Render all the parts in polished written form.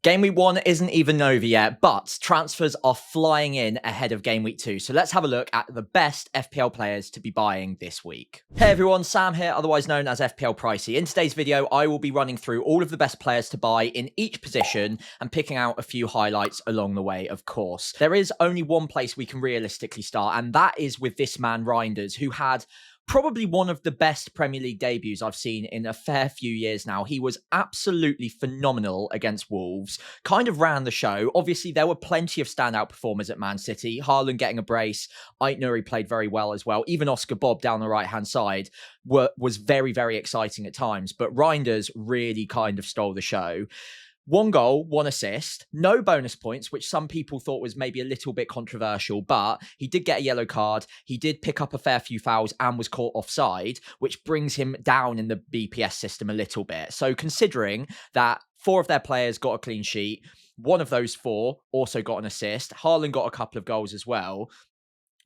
Game week 1 isn't even over yet, but transfers are flying in ahead of game week 2. So let's have a look at the best FPL players to be buying this week. Hey everyone, Sam here, otherwise known as FPL Pricey. In today's video, I will be running through all of the best players to buy in each position and picking out a few highlights along the way, of course. There is only one place we can realistically start, and that is with this man, Reijnders, who had probably one of the best Premier League debuts I've seen in a fair few years now. He was absolutely phenomenal against Wolves, kind of ran the show. Obviously, there were plenty of standout performers at Man City. Haaland getting a brace. Aït-Nouri played very well as well. Even Oscar Bob down the right-hand side was very, very exciting at times. But Reijnders really kind of stole the show. 1 goal, 1 assist, no bonus points, which some people thought was maybe a little bit controversial, but he did get a yellow card. He did pick up a fair few fouls and was caught offside, which brings him down in the BPS system a little bit. So considering that 4 of their players got a clean sheet, 1 of those 4 also got an assist. Haaland got a couple of goals as well.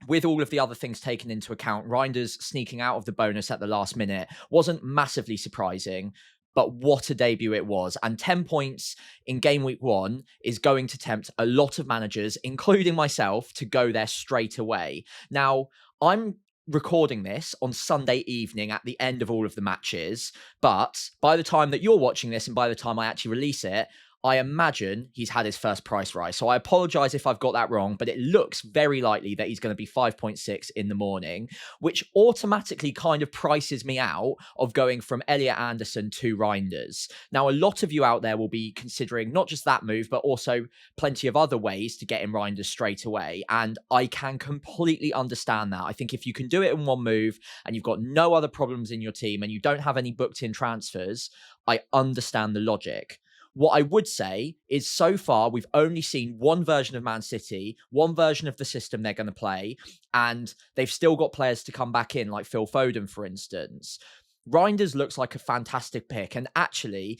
With all of the other things taken into account, Reijnders sneaking out of the bonus at the last minute wasn't massively surprising. But what a debut it was. And 10 points in game week 1 is going to tempt a lot of managers, including myself, to go there straight away. Now, I'm recording this on Sunday evening at the end of all of the matches. But by the time that you're watching this and by the time I actually release it, I imagine he's had his first price rise. So I apologize if I've got that wrong, but it looks very likely that he's going to be 5.6 in the morning, which automatically kind of prices me out of going from Elliot Anderson to Reijnders. Now, a lot of you out there will be considering not just that move, but also plenty of other ways to get in Reijnders straight away. And I can completely understand that. I think if you can do it in 1 move and you've got no other problems in your team and you don't have any booked in transfers, I understand the logic. What I would say is so far, we've only seen 1 version of Man City, 1 version of the system they're going to play, and they've still got players to come back in, like Phil Foden, for instance. Reijnders looks like a fantastic pick, and actually,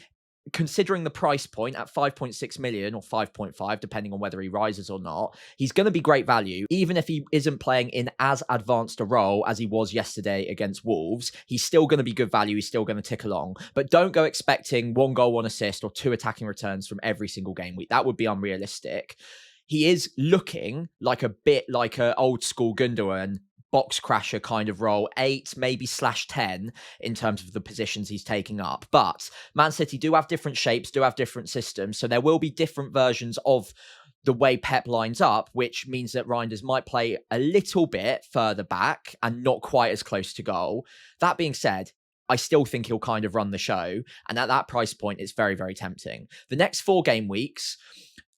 considering the price point at 5.6 million or 5.5, depending on whether he rises or not, he's going to be great value. Even if he isn't playing in as advanced a role as he was yesterday against Wolves, he's still going to be good value. He's still going to tick along. But don't go expecting 1 goal, 1 assist or 2 attacking returns from every single game week. That would be unrealistic. He is looking like a bit like an old school Gundogan box crasher kind of role, 8, maybe /10 in terms of the positions he's taking up. But Man City do have different shapes, do have different systems. So there will be different versions of the way Pep lines up, which means that Reijnders might play a little bit further back and not quite as close to goal. That being said, I still think he'll kind of run the show. And at that price point, it's very, very tempting. The next 4 game weeks,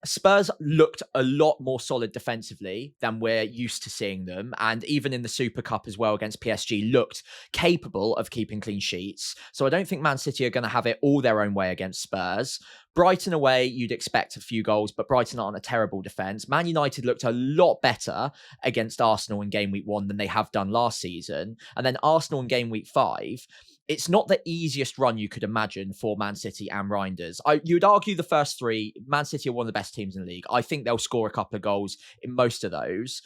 Spurs looked a lot more solid defensively than we're used to seeing them. And even in the Super Cup as well against PSG, looked capable of keeping clean sheets. So I don't think Man City are going to have it all their own way against Spurs. Brighton away, you'd expect a few goals, but Brighton aren't a terrible defence. Man United looked a lot better against Arsenal in game week 1 than they have done last season. And then Arsenal in game week 5. It's not the easiest run you could imagine for Man City and Reijnders. You'd argue the first 3, Man City are one of the best teams in the league. I think they'll score a couple of goals in most of those.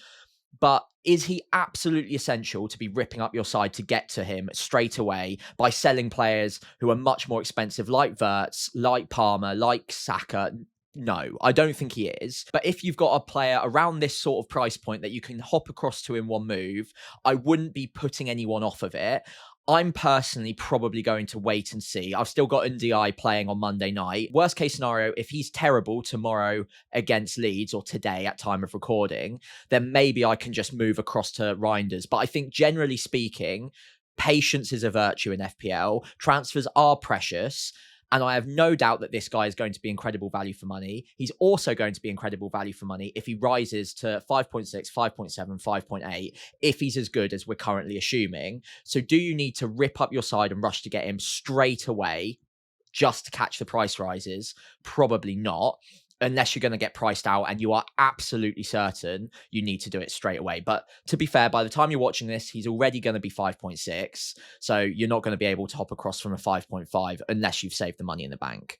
But is he absolutely essential to be ripping up your side to get to him straight away by selling players who are much more expensive, like Wirtz, like Palmer, like Saka? No, I don't think he is. But if you've got a player around this sort of price point that you can hop across to in 1 move, I wouldn't be putting anyone off of it. I'm personally probably going to wait and see. I've still got NDI playing on Monday night. Worst case scenario, if he's terrible tomorrow against Leeds or today at time of recording, then maybe I can just move across to Reijnders. But I think generally speaking, patience is a virtue in FPL. Transfers are precious. And I have no doubt that this guy is going to be incredible value for money. He's also going to be incredible value for money if he rises to 5.6, 5.7, 5.8, if he's as good as we're currently assuming. So do you need to rip up your side and rush to get him straight away just to catch the price rises? Probably not. Unless you're going to get priced out and you are absolutely certain you need to do it straight away. But to be fair, by the time you're watching this, he's already going to be 5.6. So you're not going to be able to hop across from a 5.5 unless you've saved the money in the bank.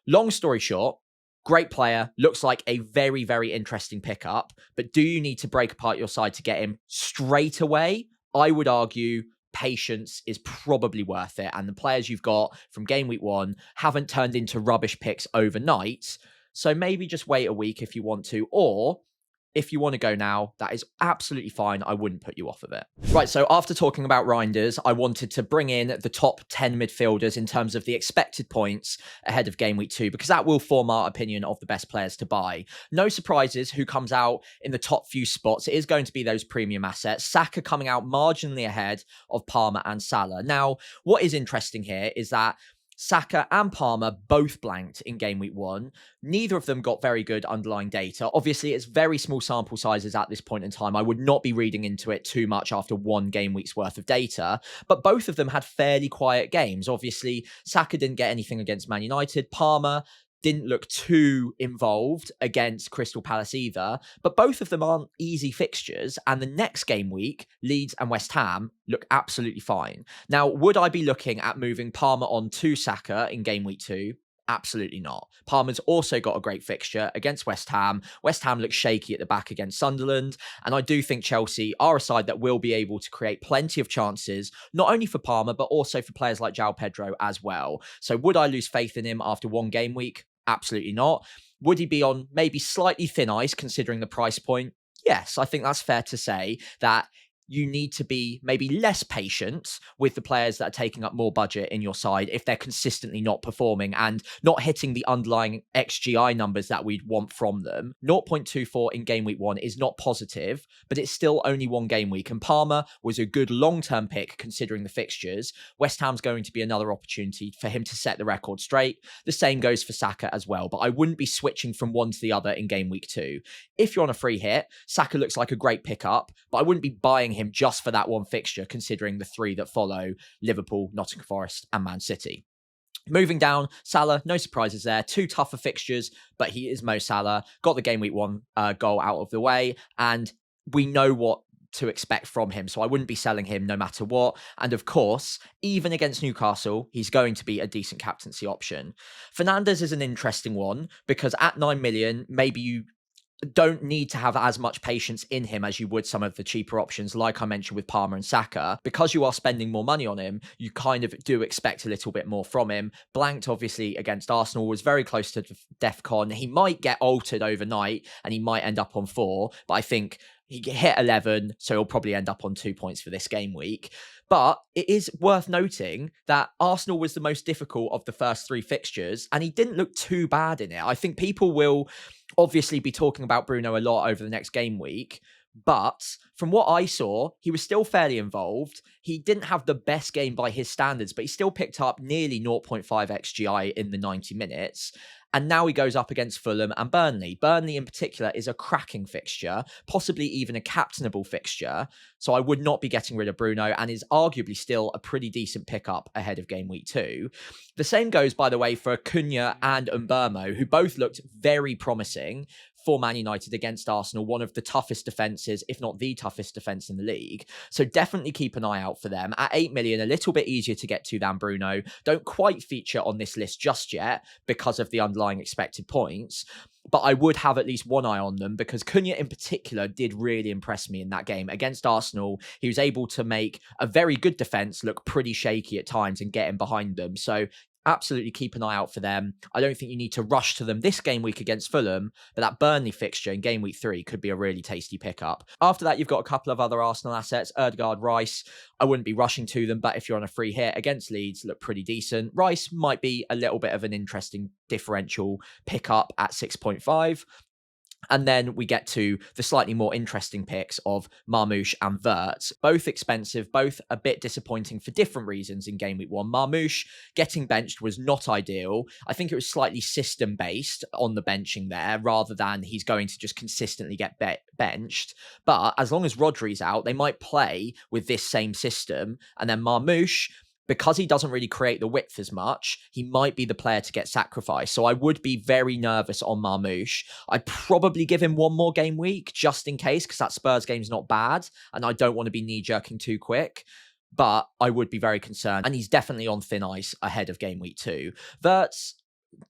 Long story short, great player, looks like a very, very interesting pickup. But do you need to break apart your side to get him straight away? I would argue patience is probably worth it. And the players you've got from game week 1 haven't turned into rubbish picks overnight. So maybe just wait a week if you want to, or if you want to go now, that is absolutely fine. I wouldn't put you off of it. Right, so after talking about Reijnders, I wanted to bring in the top 10 midfielders in terms of the expected points ahead of Game Week 2, because that will form our opinion of the best players to buy. No surprises who comes out in the top few spots. It is going to be those premium assets. Saka coming out marginally ahead of Palmer and Salah. Now, what is interesting here is that Saka and Palmer both blanked in Game Week 1. Neither of them got very good underlying data. Obviously, it's very small sample sizes at this point in time. I would not be reading into it too much after one game week's worth of data, but both of them had fairly quiet games. Obviously, Saka didn't get anything against Man United. Palmer didn't look too involved against Crystal Palace either, but both of them aren't easy fixtures, and the next game week, Leeds and West Ham, look absolutely fine. Now, would I be looking at moving Palmer on to Saka in game week 2? Absolutely not. Palmer's also got a great fixture against West Ham. West Ham looks shaky at the back against Sunderland, and I do think Chelsea are a side that will be able to create plenty of chances, not only for Palmer, but also for players like João Pedro as well. So would I lose faith in him after one game week? Absolutely not. Would he be on maybe slightly thin ice considering the price point? Yes, I think that's fair to say that you need to be maybe less patient with the players that are taking up more budget in your side if they're consistently not performing and not hitting the underlying XGI numbers that we'd want from them. 0.24 in game week 1 is not positive, but it's still only one game week, and Palmer was a good long-term pick considering the fixtures. West Ham's going to be another opportunity for him to set the record straight. The same goes for Saka as well, but I wouldn't be switching from one to the other in game week 2. If you're on a free hit, Saka looks like a great pickup, but I wouldn't be buying him just for that one fixture, considering the three that follow: Liverpool, Nottingham Forest, and Man City. Moving down, Salah, no surprises there. Two tougher fixtures, but he is Mo Salah. Got the game week 1 goal out of the way, and we know what to expect from him, so I wouldn't be selling him no matter what. And of course, even against Newcastle, he's going to be a decent captaincy option. Fernandes is an interesting one, because at 9 million, maybe you don't need to have as much patience in him as you would some of the cheaper options, like I mentioned with Palmer and Saka. Because you are spending more money on him, you kind of do expect a little bit more from him. Blanked, obviously, against Arsenal, was very close to DEFCON. He might get altered overnight, and he might end up on 4, but I think he hit 11, so he'll probably end up on 2 points for this game week. But it is worth noting that Arsenal was the most difficult of the first 3 fixtures, and he didn't look too bad in it. I think people will obviously be talking about Bruno a lot over the next game week, but from what I saw, he was still fairly involved. He didn't have the best game by his standards, but he still picked up nearly 0.5 XGI in the 90 minutes. And now he goes up against Fulham and Burnley. Burnley in particular is a cracking fixture, possibly even a captainable fixture. So I would not be getting rid of Bruno, and is arguably still a pretty decent pickup ahead of game week 2. The same goes, by the way, for Cunha and Mbeumo, who both looked very promising for Man United against Arsenal, one of the toughest defences, if not the toughest defence in the league. So definitely keep an eye out for them. At 8 million, a little bit easier to get to than Bruno. Don't quite feature on this list just yet because of the underlying expected points, but I would have at least one eye on them, because Cunha in particular did really impress me in that game against Arsenal. He was able to make a very good defence look pretty shaky at times and get in behind them. So absolutely keep an eye out for them. I don't think you need to rush to them this game week against Fulham, but that Burnley fixture in game week 3 could be a really tasty pickup. After that, you've got a couple of other Arsenal assets. Odegaard, Rice, I wouldn't be rushing to them, but if you're on a free hit against Leeds, look pretty decent. Rice might be a little bit of an interesting differential pickup at 6.5. And then we get to the slightly more interesting picks of Marmoush and Wirtz. Both expensive, both a bit disappointing for different reasons in game week 1. Marmoush getting benched was not ideal. I think it was slightly system-based on the benching there, rather than he's going to just consistently get benched. But as long as Rodri's out, they might play with this same system. And then Marmoush, because he doesn't really create the width as much, he might be the player to get sacrificed. So I would be very nervous on Marmoush. I'd probably give him one more game week just in case, because that Spurs game's not bad, and I don't want to be knee-jerking too quick. But I would be very concerned, and he's definitely on thin ice ahead of game week 2. Wirtz,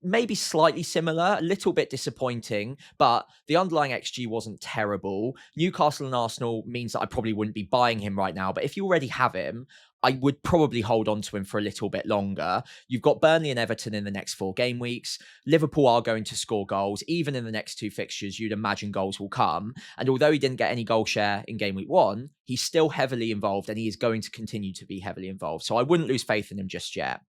maybe slightly similar, a little bit disappointing, but the underlying XG wasn't terrible. Newcastle and Arsenal means that I probably wouldn't be buying him right now, but if you already have him, I would probably hold on to him for a little bit longer. You've got Burnley and Everton in the next 4 game weeks. Liverpool are going to score goals. Even in the next 2 fixtures, you'd imagine goals will come. And although he didn't get any goal share in game week 1, he's still heavily involved and he is going to continue to be heavily involved. So I wouldn't lose faith in him just yet.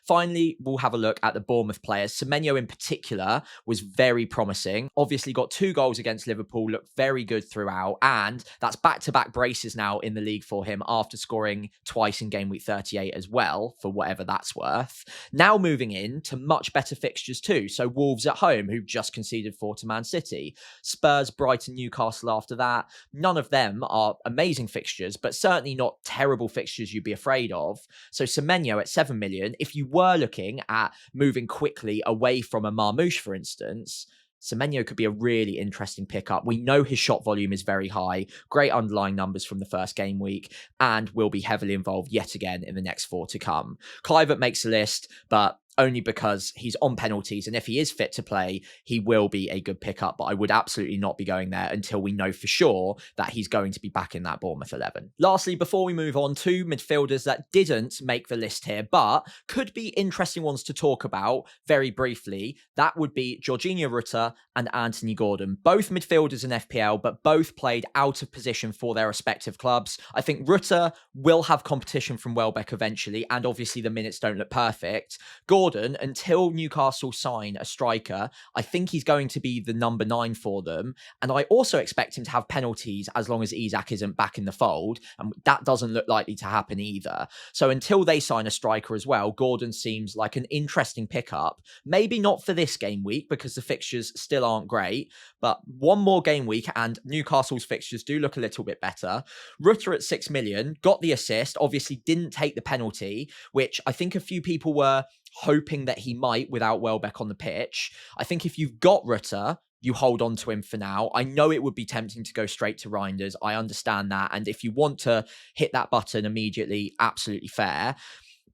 Finally, we'll have a look at the Bournemouth players. Semenyo in particular was very promising. Obviously got 2 goals against Liverpool, looked very good throughout. And that's back-to-back braces now in the league for him after scoring twice in game week 38 as well, for whatever that's worth. Now moving in to much better fixtures too. So Wolves at home, who just conceded 4 to Man City. Spurs, Brighton, Newcastle after that. None of them are amazing fixtures, but certainly not terrible fixtures you'd be afraid of. So Semenyo at 7 million, if you were looking at moving quickly away from a Marmoush, for instance, Semenyo could be a really interesting pickup. We know his shot volume is very high, great underlying numbers from the first game week, and will be heavily involved yet again in the next 4 to come. Kluivert makes a list, but only because he's on penalties, and if he is fit to play, he will be a good pickup, but I would absolutely not be going there until we know for sure that he's going to be back in that Bournemouth 11. Lastly, before we move on to midfielders that didn't make the list here, but could be interesting ones to talk about very briefly, that would be Jorginho Rutter and Anthony Gordon. Both midfielders in FPL, but both played out of position for their respective clubs. I think Rutter will have competition from Welbeck eventually, and obviously the minutes don't look perfect. Gordon, until Newcastle sign a striker, I think he's going to be the number 9 for them. And I also expect him to have penalties as long as Isak isn't back in the fold. And that doesn't look likely to happen either. So until they sign a striker as well, Gordon seems like an interesting pickup. Maybe not for this game week because the fixtures still aren't great, but one more game week and Newcastle's fixtures do look a little bit better. Rutter at 6 million, got the assist, obviously didn't take the penalty, which I think a few people were hoping that he might without Welbeck on the pitch. I think if you've got Rutter, you hold on to him for now. I know it would be tempting to go straight to Reijnders. I understand that. And if you want to hit that button immediately, absolutely fair.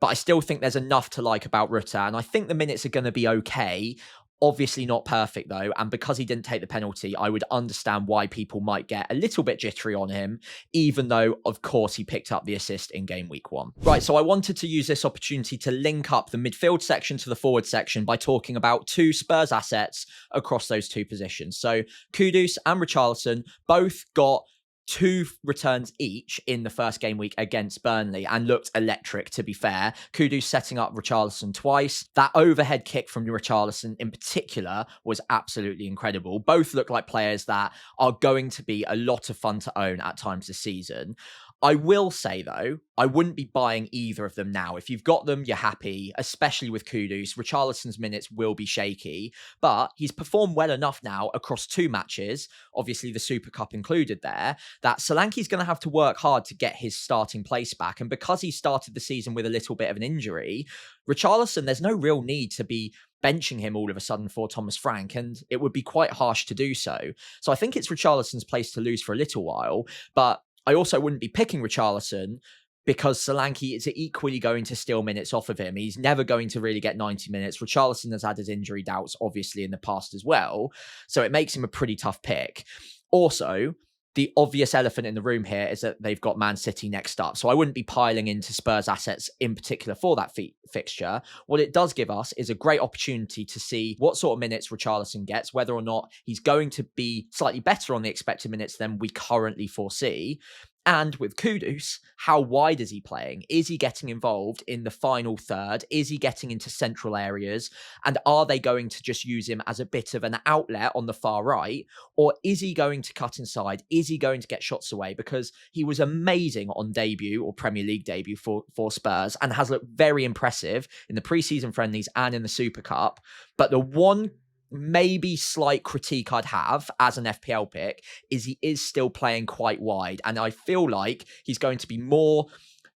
But I still think there's enough to like about Rutter. And I think the minutes are going to be okay. Obviously not perfect though, and because he didn't take the penalty, I would understand why people might get a little bit jittery on him, even though, of course, he picked up the assist in game week 1. Right, so I wanted to use this opportunity to link up the midfield section to the forward section by talking about 2 Spurs assets across those 2 positions. So Kudus and Richarlison both got 2 returns each in the first game week against Burnley and looked electric, to be fair. Kudus setting up Richarlison twice. That overhead kick from Richarlison in particular was absolutely incredible. Both look like players that are going to be a lot of fun to own at times this season. I will say, though, I wouldn't be buying either of them now. If you've got them, you're happy, especially with Kudus. Richarlison's minutes will be shaky, but he's performed well enough now across 2 matches, obviously the Super Cup included there, that Solanke's going to have to work hard to get his starting place back. And because he started the season with a little bit of an injury, Richarlison, there's no real need to be benching him all of a sudden for Thomas Frank, and it would be quite harsh to do so. So I think it's Richarlison's place to lose for a little while, but I also wouldn't be picking Richarlison because Solanke is equally going to steal minutes off of him. He's never going to really get 90 minutes. Richarlison has had his injury doubts, obviously, in the past as well. So it makes him a pretty tough pick. Also, the obvious elephant in the room here is that they've got Man City next up. So I wouldn't be piling into Spurs assets in particular for that fixture. What it does give us is a great opportunity to see what sort of minutes Richarlison gets, whether or not he's going to be slightly better on the expected minutes than we currently foresee. And with Kudus, how wide is he playing? Is he getting involved in the final third? Is he getting into central areas? And are they going to just use him as a bit of an outlet on the far right? Or is he going to cut inside? Is he going to get shots away? Because he was amazing on debut or Premier League debut for Spurs and has looked very impressive in the pre-season friendlies and in the Super Cup. But the one maybe slight critique I'd have as an FPL pick is he is still playing quite wide. And I feel like he's going to be more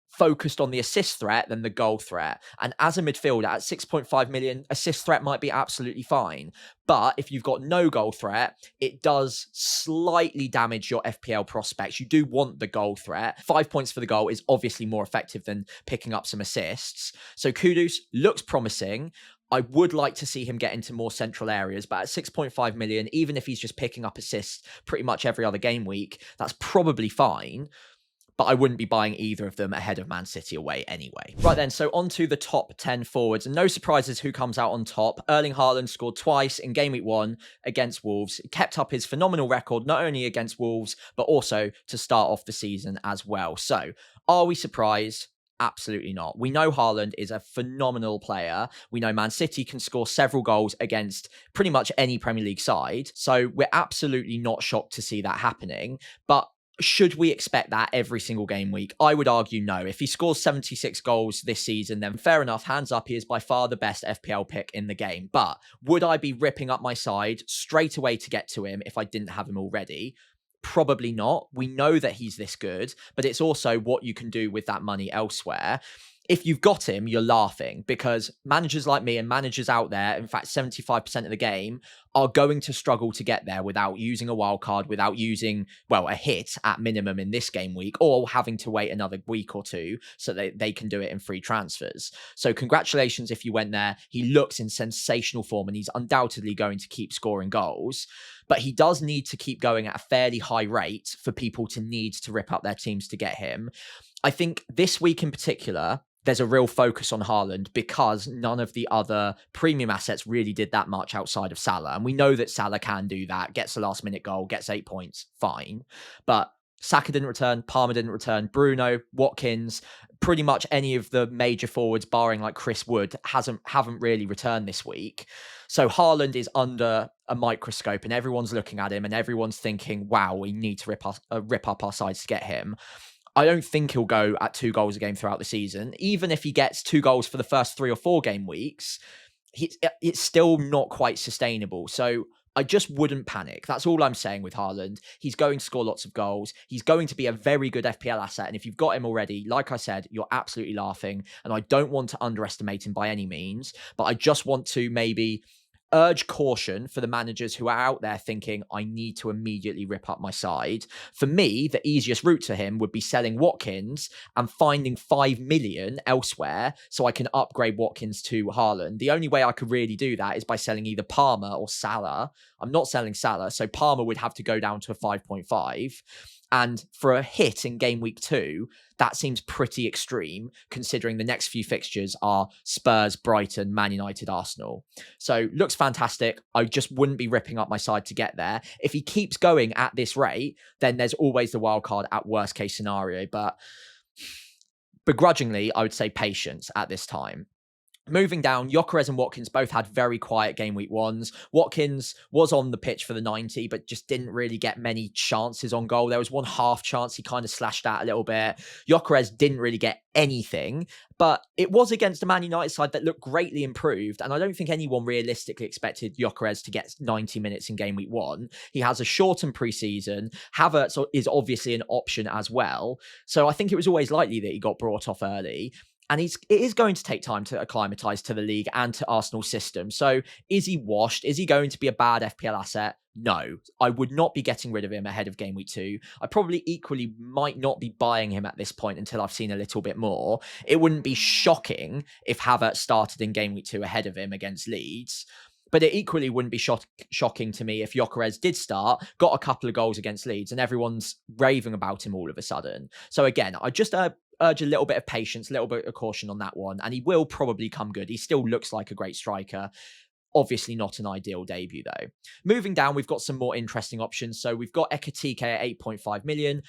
focused on the assist threat than the goal threat. And as a midfielder at 6.5 million, assist threat might be absolutely fine. But if you've got no goal threat, it does slightly damage your FPL prospects. You do want the goal threat. 5 points for the goal is obviously more effective than picking up some assists. So Kudus looks promising. I would like to see him get into more central areas, but at 6.5 million, even if he's just picking up assists pretty much every other game week, that's probably fine. but I wouldn't be buying either of them ahead of Man City away anyway. Right then, so on to the top 10 forwards, and no surprises who comes out on top. Erling Haaland scored twice in Game Week 1 against Wolves. He kept up his phenomenal record, not only against Wolves, but also to start off the season as well. So, are we surprised? Absolutely not. We know Haaland is a phenomenal player. We know Man City can score several goals against pretty much any Premier League side. So we're absolutely not shocked to see that happening. But should we expect that every single game week? I would argue no. If he scores 76 goals this season, then fair enough, hands up, he is by far the best FPL pick in the game. But would I be ripping up my side straight away to get to him if I didn't have him already? Probably not. We know that he's this good, but it's also what you can do with that money elsewhere. If you've got him, you're laughing, because managers like me and managers out there, in fact, 75% of the game, are going to struggle to get there without using a wild card, without using, well, a hit at minimum in this game week, or having to wait another week or two so that they can do it in free transfers. So congratulations if you went there. He looks in sensational form and he's undoubtedly going to keep scoring goals, but he does need to keep going at a fairly high rate for people to need to rip up their teams to get him. I think this week in particular, there's a real focus on Haaland because none of the other premium assets really did that much outside of Salah. And we know that Salah can do that, gets a last minute goal, gets 8 points, fine. But Saka didn't return, Palmer didn't return, Bruno, Watkins, pretty much any of the major forwards barring like Chris Wood haven't really returned this week. So Haaland is under a microscope and everyone's looking at him and everyone's thinking, wow, we need to rip up our sides to get him. I don't think he'll go at 2 goals a game throughout the season. Even if he gets 2 goals for the first 3 or 4 game weeks, it's still not quite sustainable. So I just wouldn't panic. That's all I'm saying with Haaland. He's going to score lots of goals. He's going to be a very good FPL asset. And if you've got him already, like I said, you're absolutely laughing. And I don't want to underestimate him by any means, but I just want to maybe urge caution for the managers who are out there thinking, I need to immediately rip up my side. For me, the easiest route to him would be selling Watkins and finding 5 million elsewhere so I can upgrade Watkins to Haaland. The only way I could really do that is by selling either Palmer or Salah. I'm not selling Salah, so Palmer would have to go down to a 5.5. And for a hit in game week 2, that seems pretty extreme, considering the next few fixtures are Spurs, Brighton, Man United, Arsenal. So looks fantastic. I just wouldn't be ripping up my side to get there. If he keeps going at this rate, then there's always the wild card at worst case scenario. But begrudgingly, I would say patience at this time. Moving down, Gyökeres and Watkins both had very quiet game week 1s. Watkins was on the pitch for the 90, but just didn't really get many chances on goal. There was one half chance he kind of slashed out a little bit. Gyökeres didn't really get anything, but it was against a Man United side that looked greatly improved. And I don't think anyone realistically expected Gyökeres to get 90 minutes in game week 1. He has a shortened pre-season. Havertz is obviously an option as well. So I think it was always likely that he got brought off early. And it is going to take time to acclimatise to the league and to Arsenal's system. So is he washed? Is he going to be a bad FPL asset? No, I would not be getting rid of him ahead of game week 2. I probably equally might not be buying him at this point until I've seen a little bit more. It wouldn't be shocking if Havertz started in game week 2 ahead of him against Leeds. But it equally wouldn't be shocking to me if Gyökeres did start, got a couple of goals against Leeds, and everyone's raving about him all of a sudden. So again, I just urge a little bit of patience, a little bit of caution on that one, and he will probably come good. He still looks like a great striker. Obviously not an ideal debut though. Moving down, we've got some more interesting options. So we've got Ekitike at 8.5 million.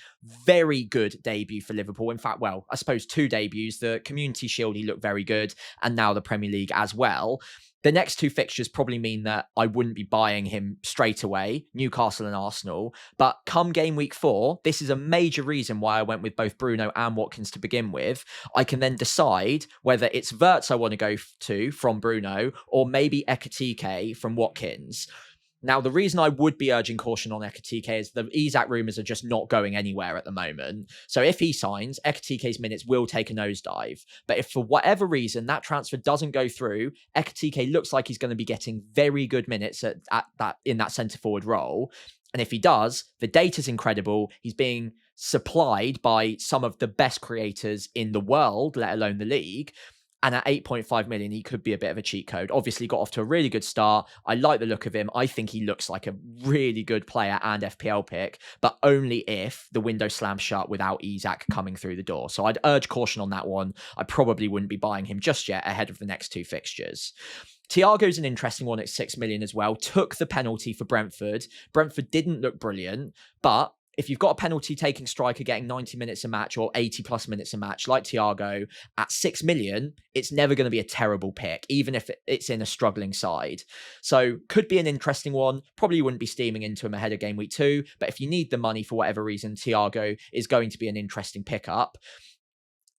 Very good debut for Liverpool. In fact, well, I suppose 2 debuts. The Community Shield, he looked very good, and now the Premier League as well. The next 2 fixtures probably mean that I wouldn't be buying him straight away, Newcastle and Arsenal. But come game week 4, this is a major reason why I went with both Bruno and Watkins to begin with. I can then decide whether it's Wirtz I want to go to from Bruno or maybe Ekitike from Watkins. Now, the reason I would be urging caution on Ekitike is the Isak rumours are just not going anywhere at the moment. So if he signs, Ekitike's minutes will take a nosedive. But if for whatever reason that transfer doesn't go through, Ekitike looks like he's going to be getting very good minutes in that centre-forward role. And if he does, the data's incredible. He's being supplied by some of the best creators in the world, let alone the league. And at 8.5 million, he could be a bit of a cheat code. Obviously, got off to a really good start. I like the look of him. I think he looks like a really good player and FPL pick, but only if the window slams shut without Isak coming through the door. So I'd urge caution on that one. I probably wouldn't be buying him just yet ahead of the next 2 fixtures. Thiago's an interesting one at 6 million as well. Took the penalty for Brentford. Brentford didn't look brilliant, but if you've got a penalty taking striker getting 90 minutes a match or 80 plus minutes a match like Thiago at 6 million, it's never going to be a terrible pick, even if it's in a struggling side. So could be an interesting one. Probably wouldn't be steaming into him ahead of game week 2, but if you need the money for whatever reason, Thiago is going to be an interesting pickup.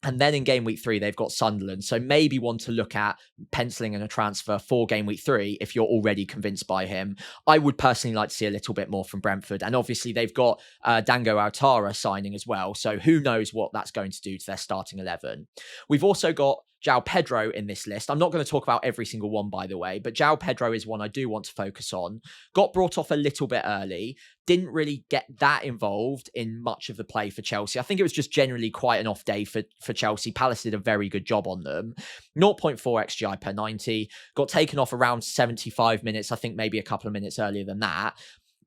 And then in game week 3, they've got Sunderland. So maybe want to look at penciling in a transfer for game week 3 if you're already convinced by him. I would personally like to see a little bit more from Brentford. And obviously they've got Dango Altara signing as well. So who knows what that's going to do to their starting 11. We've also got João Pedro in this list. I'm not going to talk about every single one, by the way, but João Pedro is one I do want to focus on. Got brought off a little bit early. Didn't really get that involved in much of the play for Chelsea. I think it was just generally quite an off day for Chelsea. Palace did a very good job on them. 0.4 XGI per 90. Got taken off around 75 minutes. I think maybe a couple of minutes earlier than that.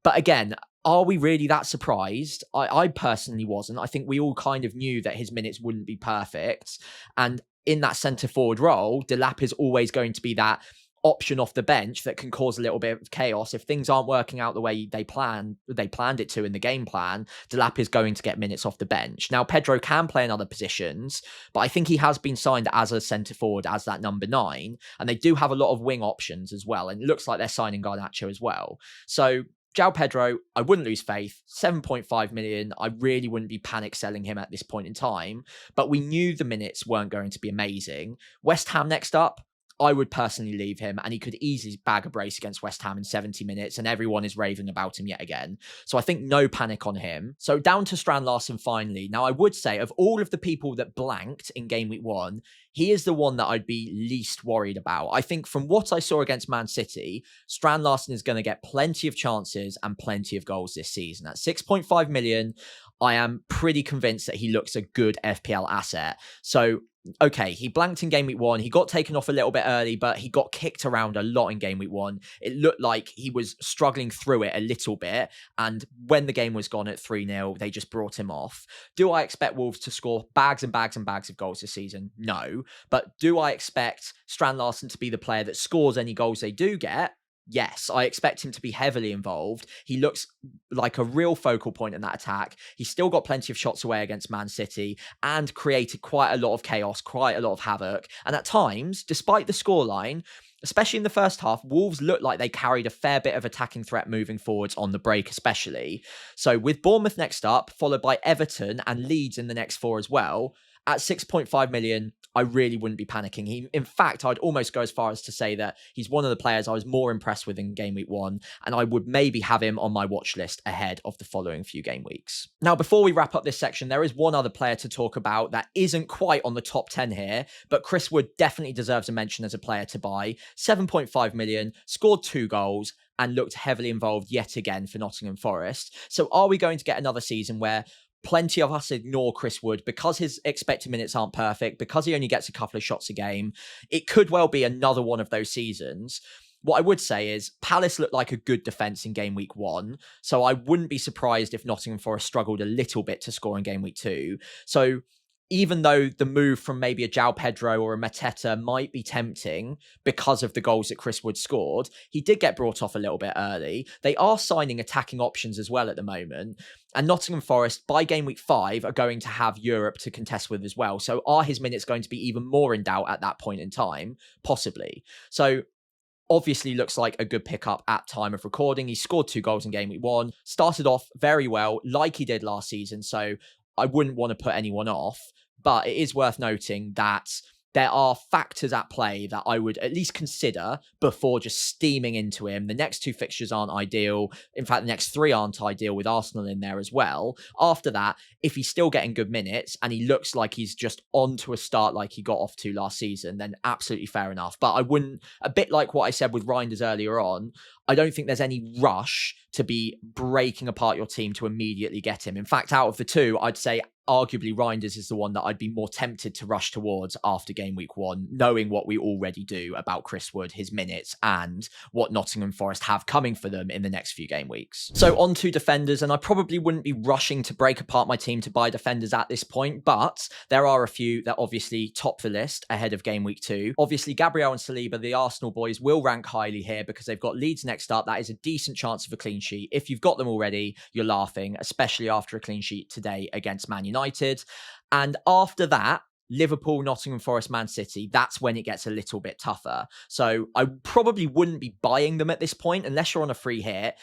But again, are we really that surprised? I personally wasn't. I think we all kind of knew that his minutes wouldn't be perfect. And in that centre forward role, Delap is always going to be that option off the bench that can cause a little bit of chaos. If things aren't working out the way they planned it to in the game plan, Delap is going to get minutes off the bench. Now, Pedro can play in other positions, but I think he has been signed as a centre forward, as that number 9. And they do have a lot of wing options as well. And it looks like they're signing Garnacho as well. So João Pedro, I wouldn't lose faith. 7.5 million. I really wouldn't be panic selling him at this point in time. But we knew the minutes weren't going to be amazing. West Ham next up. I would personally leave him, and he could easily bag a brace against West Ham in 70 minutes, and everyone is raving about him yet again. So I think no panic on him. So down to Strand Larsen finally. Now, I would say of all of the people that blanked in game week 1, he is the one that I'd be least worried about. I think from what I saw against Man City, Strand Larsen is going to get plenty of chances and plenty of goals this season. At 6.5 million, I am pretty convinced that he looks a good FPL asset. So okay, he blanked in game week 1. He got taken off a little bit early, but he got kicked around a lot in game week 1. It looked like he was struggling through it a little bit. And when the game was gone at 3-0, they just brought him off. Do I expect Wolves to score bags and bags and bags of goals this season? No. But do I expect Strand Larsen to be the player that scores any goals they do get? Yes, I expect him to be heavily involved. He looks like a real focal point in that attack. He's still got plenty of shots away against Man City and created quite a lot of chaos, quite a lot of havoc. And at times, despite the scoreline, especially in the first half, Wolves looked like they carried a fair bit of attacking threat moving forwards on the break especially. So with Bournemouth next up, followed by Everton and Leeds in the next 4 as well, at 6.5 million, I really wouldn't be panicking. In fact, I'd almost go as far as to say that he's one of the players I was more impressed with in game week 1, and I would maybe have him on my watch list ahead of the following few game weeks. Now, before we wrap up this section, there is one other player to talk about that isn't quite on the top 10 here, but Chris Wood definitely deserves a mention as a player to buy. 7.5 million, scored 2 goals, and looked heavily involved yet again for Nottingham Forest. So are we going to get another season where plenty of us ignore Chris Wood because his expected minutes aren't perfect, because he only gets a couple of shots a game? It could well be another one of those seasons. What I would say is Palace looked like a good defence in game week 1, so I wouldn't be surprised if Nottingham Forest struggled a little bit to score in game week 2. So even though the move from maybe a João Pedro or a Mateta might be tempting because of the goals that Chris Wood scored, he did get brought off a little bit early. They are signing attacking options as well at the moment. And Nottingham Forest, by game week 5, are going to have Europe to contest with as well. So are his minutes going to be even more in doubt at that point in time? Possibly. So obviously looks like a good pickup at time of recording. He scored 2 goals in game week 1. Started off very well, like he did last season. So I wouldn't want to put anyone off. But it is worth noting that there are factors at play that I would at least consider before just steaming into him. The next 2 fixtures aren't ideal. In fact, the next 3 aren't ideal with Arsenal in there as well. After that, if he's still getting good minutes and he looks like he's just on to a start like he got off to last season, then absolutely fair enough. But I wouldn't, a bit like what I said with Reijnders earlier on, I don't think there's any rush to be breaking apart your team to immediately get him. In fact, out of the two, I'd say arguably Reijnders is the one that I'd be more tempted to rush towards after game week 1, knowing what we already do about Chris Wood, his minutes, and what Nottingham Forest have coming for them in the next few game weeks. So on to defenders, and I probably wouldn't be rushing to break apart my team to buy defenders at this point, but there are a few that obviously top the list ahead of game week 2. Obviously, Gabriel and Saliba, the Arsenal boys, will rank highly here because they've got Leeds next up. That is a decent chance of a clean sheet. If you've got them already, you're laughing, especially after a clean sheet today against Man United. And after that, Liverpool, Nottingham Forest, Man City, that's when it gets a little bit tougher. So I probably wouldn't be buying them at this point unless you're on a free hit.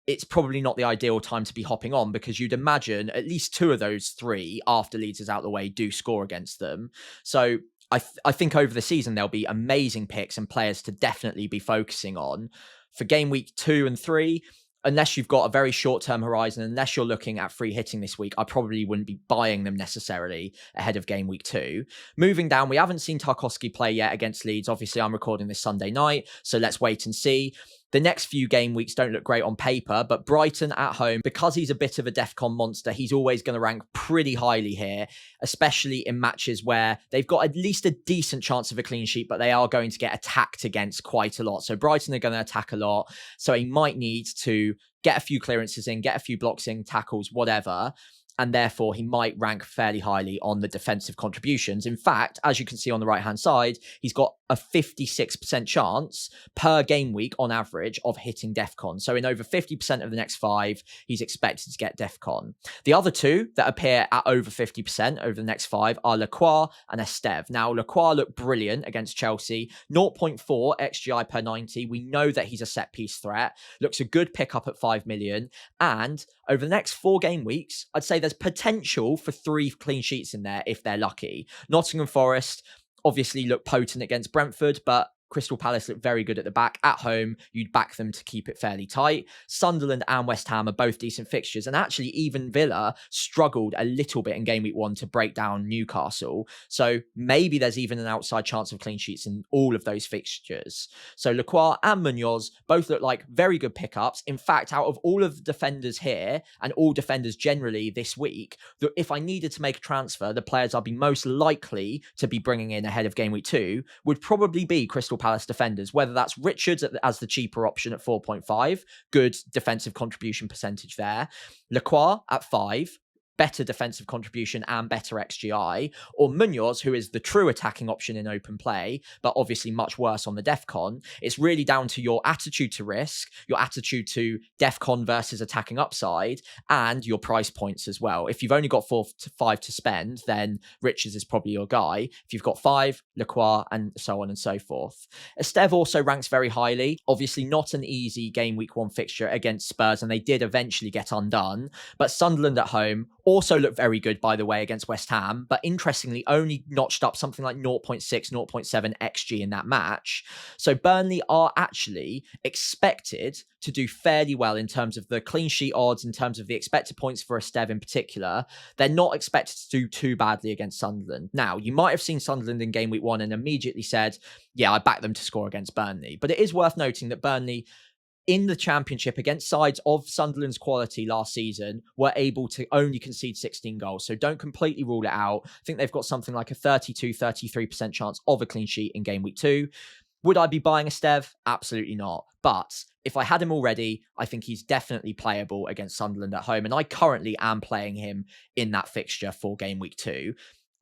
It's probably not the ideal time to be hopping on because you'd imagine at least 2 of those 3 after Leeds is out the way do score against them. So I think over the season, there'll be amazing picks and players to definitely be focusing on. For game week 2 and 3, unless you've got a very short-term horizon, unless you're looking at free hitting this week, I probably wouldn't be buying them necessarily ahead of game week 2. Moving down, we haven't seen Tarkowski play yet against Leeds. Obviously, I'm recording this Sunday night, so let's wait and see. The next few game weeks don't look great on paper, but Brighton at home, because he's a bit of a DEFCON monster, he's always going to rank pretty highly here, especially in matches where they've got at least a decent chance of a clean sheet, but they are going to get attacked against quite a lot. So Brighton are going to attack a lot. So he might need to get a few clearances in, get a few blocks in, tackles, whatever. And therefore, he might rank fairly highly on the defensive contributions. In fact, as you can see on the right-hand side, he's got a 56% chance per game week on average of hitting DEFCON. So in over 50% of the next 5, he's expected to get DEFCON. The other 2 that appear at over 50% over the next 5 are Lacroix and Esteve. Now, Lacroix looked brilliant against Chelsea. 0.4 XGI per 90. We know that he's a set-piece threat. Looks a good pickup at 5 million. And over the next 4 game weeks, I'd say there's potential for 3 clean sheets in there if they're lucky. Nottingham Forest obviously look potent against Brentford, but Crystal Palace look very good at the back. At home, you'd back them to keep it fairly tight. Sunderland and West Ham are both decent fixtures. And actually, even Villa struggled a little bit in game week 1 to break down Newcastle. So maybe there's even an outside chance of clean sheets in all of those fixtures. So Lacroix and Munoz both look like very good pickups. In fact, out of all of the defenders here and all defenders generally this week, if I needed to make a transfer, the players I'd be most likely to be bringing in ahead of game week 2 would probably be Crystal Palace defenders, whether that's Richards as the cheaper option at 4.5, good defensive contribution percentage there. Lacroix at 5, better defensive contribution and better XGI, or Munoz, who is the true attacking option in open play, but obviously much worse on the DEFCON. It's really down to your attitude to risk, your attitude to DEFCON versus attacking upside, and your price points as well. If you've only got 4 to 5 to spend, then Richards is probably your guy. If you've got 5, Lacroix, and so on and so forth. Esteve also ranks very highly. Obviously not an easy game week 1 fixture against Spurs, and they did eventually get undone, but Sunderland at home also looked very good, by the way, against West Ham, but interestingly only notched up something like 0.6, 0.7 XG in that match. So Burnley are actually expected to do fairly well in terms of the clean sheet odds, in terms of the expected points for Esteve in particular. They're not expected to do too badly against Sunderland. Now, you might have seen Sunderland in game week 1 and immediately said, yeah, I back them to score against Burnley. But it is worth noting that Burnley, in the Championship against sides of Sunderland's quality last season, were able to only concede 16 goals. So don't completely rule it out. I think they've got something like a 33% chance of a clean sheet in game week 2. Would I be buying Esteve? Absolutely not. But if I had him already, I think he's definitely playable against Sunderland at home. And I currently am playing him in that fixture for game week 2.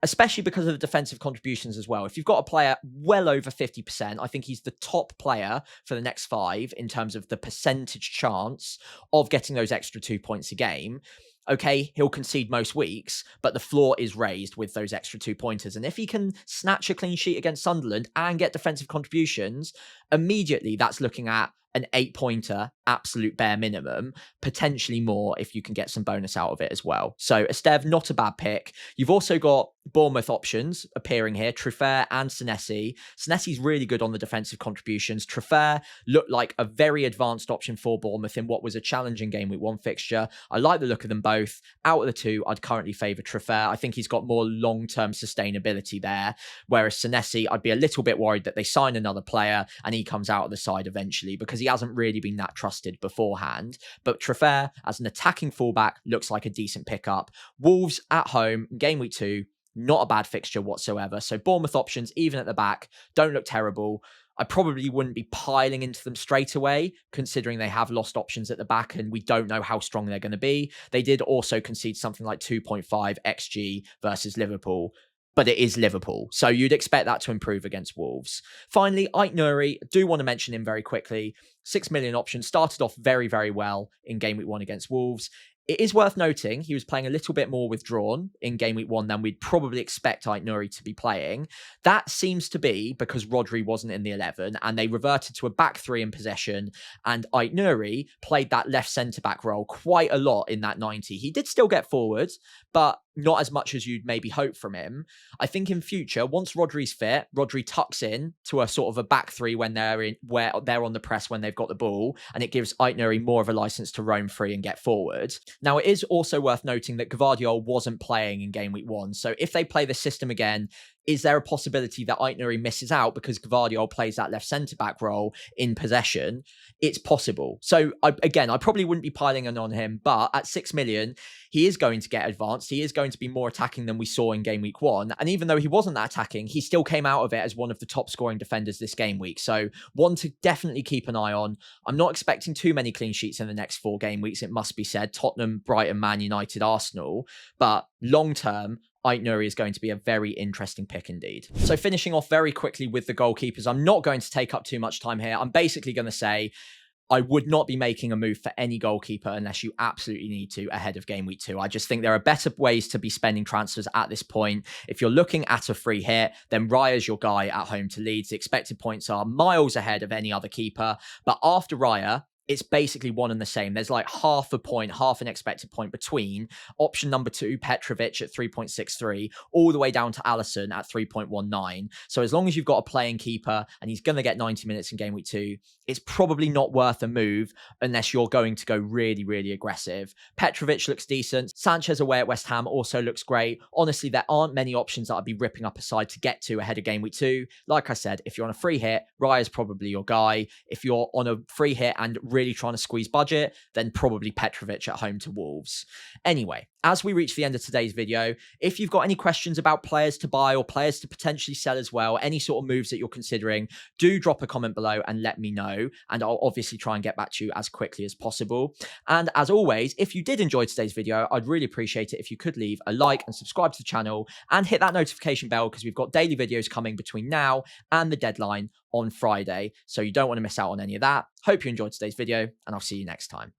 Especially because of the defensive contributions as well. If you've got a player well over 50%, I think he's the top player for the next 5 in terms of the percentage chance of getting those extra 2 points a game. Okay, he'll concede most weeks, but the floor is raised with those extra 2 pointers. And if he can snatch a clean sheet against Sunderland and get defensive contributions, immediately that's looking at an 8-pointer, absolute bare minimum, potentially more if you can get some bonus out of it as well. So Esteve, not a bad pick. You've also got Bournemouth options appearing here, Truffert and Senesi. Senesi's really good on the defensive contributions. Truffert looked like a very advanced option for Bournemouth in what was a challenging game week 1 fixture. I like the look of them both. Out of the 2, I'd currently favour Truffert. I think he's got more long-term sustainability there, whereas Senesi, I'd be a little bit worried that they sign another player and he comes out of the side eventually, because because he hasn't really been that trusted beforehand. But Trafford, as an attacking fullback, looks like a decent pickup. Wolves at home, game week 2, not a bad fixture whatsoever. So Bournemouth options, even at the back, don't look terrible. I probably wouldn't be piling into them straight away, considering they have lost options at the back and we don't know how strong they're going to be. They did also concede something like 2.5 XG versus Liverpool, but it is Liverpool, so you'd expect that to improve against Wolves. Finally, Ait-Nouri, do want to mention him very quickly. 6 million option, started off very, very well in game week 1 against Wolves. It is worth noting he was playing a little bit more withdrawn in game week 1 than we'd probably expect Ait-Nouri to be playing. That seems to be because Rodri wasn't in the 11 and they reverted to a back 3 in possession, and Ait-Nouri played that left centre-back role quite a lot in that 90. He did still get forward, but not as much as you'd maybe hope from him. I think in future, once Rodri's fit, Rodri tucks in to a sort of a back 3 when where they're on the press when they've got the ball, and it gives Ait-Nouri more of a license to roam free and get forward. Now, it is also worth noting that Gvardiol wasn't playing in game week 1, so if they play the system again, is there a possibility that Ait-Nouri misses out because Gvardiol plays that left centre-back role in possession? It's possible. So, I probably wouldn't be piling on him, but at 6 million, he is going to get advanced. He is going to be more attacking than we saw in game week 1. And even though he wasn't that attacking, he still came out of it as one of the top scoring defenders this game week. So, one to definitely keep an eye on. I'm not expecting too many clean sheets in the next 4 game weeks, it must be said. Tottenham, Brighton, Man United, Arsenal. But long term, Ait-Nouri is going to be a very interesting pick indeed. So finishing off very quickly with the goalkeepers, I'm not going to take up too much time here. I'm basically going to say I would not be making a move for any goalkeeper unless you absolutely need to ahead of game week 2. I just think there are better ways to be spending transfers at this point. If you're looking at a free hit, then Raya's your guy at home to Leeds. The expected points are miles ahead of any other keeper. But after Raya, it's basically one and the same. There's like half a point, half an expected point between option number 2, Petrovic at 3.63, all the way down to Alisson at 3.19. So as long as you've got a playing keeper and he's going to get 90 minutes in game week 2, it's probably not worth a move unless you're going to go really, really aggressive. Petrovic looks decent. Sanchez away at West Ham also looks great. Honestly, there aren't many options that I'd be ripping up a side to get to ahead of game week 2. Like I said, if you're on a free hit, Raya's probably your guy. If you're on a free hit and really trying to squeeze budget, then probably Petrovic at home to Wolves. Anyway, as we reach the end of today's video, if you've got any questions about players to buy or players to potentially sell as well, any sort of moves that you're considering, do drop a comment below and let me know, and I'll obviously try and get back to you as quickly as possible. And as always, if you did enjoy today's video, I'd really appreciate it if you could leave a like and subscribe to the channel and hit that notification bell, because we've got daily videos coming between now and the deadline on Friday, so you don't want to miss out on any of that. Hope you enjoyed today's video, and I'll see you next time.